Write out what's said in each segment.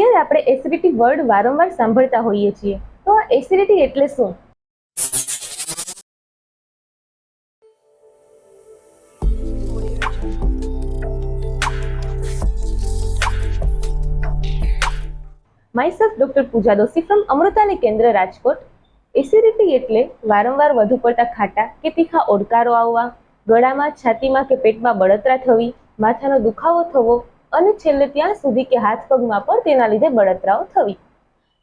અત્યારે આપણે acidity word વારંવાર સાંભળતા હોઈએ છીએ, તો આ એસિડિટી એટલે શું? Myself doctor Pooja Doshi from અમૃતાની કેન્દ્ર રાજકોટ. એસિડિટી એટલે વારંવાર વધુ પડતા ખાટા કે તીખા ઓડકારો આવવા, ગળામાં, છાતીમાં કે પેટમાં બળતરા થવી, માથાનો દુખાવો થવો અને છેલ્લે ત્યાં સુધી કે હાથ પગમાં પણ તેના લીધે બળતરાઓ થવી.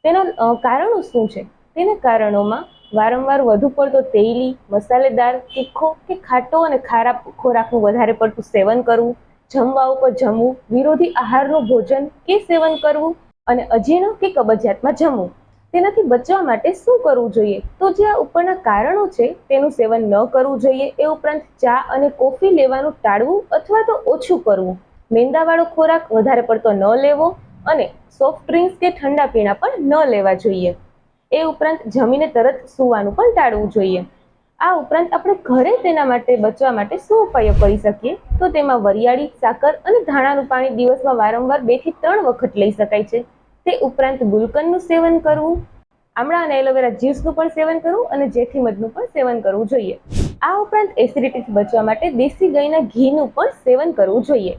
તેના કારણો શું છે? તેના કારણોમાં વારંવાર વધુ પડતો તેલી, મસાલેદાર, તીખો કે ખાટો અને ખારા ખોરાકનું વધારે પડતું સેવન કરવું, જમવા ઉપર જમવું, વિરોધી આહારનું ભોજન કે સેવન કરવું અને અજીર્ણ કે કબજિયાતમાં જમવું. તેનાથી બચવા માટે શું કરવું જોઈએ? તો જે આ ઉપરના કારણો છે તેનું સેવન ન કરવું જોઈએ. એ ઉપરાંત ચા અને કોફી લેવાનું ટાળવું અથવા તો ઓછું કરવું, મેંદાવાળો ખોરાક વધારે પડતો ન લેવો અને સોફ્ટ ડ્રિંક્સ કે ઠંડા પીણા પણ ન લેવા જોઈએ. એ ઉપરાંત જમીને તરત સૂવાનું પણ ટાળવું જોઈએ. આ ઉપરાંત આપણે ઘરે તેના માટે બચવા માટે શું ઉપાયો કરી શકીએ? તો તેમાં વરિયાળી, સાકર અને ધાણાનું પાણી દિવસમાં વારંવાર 2 થી 3 વખત લઈ શકાય છે. તે ઉપરાંત ગુલકંદનું સેવન કરવું, આમળા અને એલોવેરા જ્યુસનું પણ સેવન કરવું અને જેથી મધનું પણ સેવન કરવું જોઈએ. આ ઉપરાંત એસિડિટીથી બચવા માટે દેશી ગાયના ઘીનું પણ સેવન કરવું જોઈએ.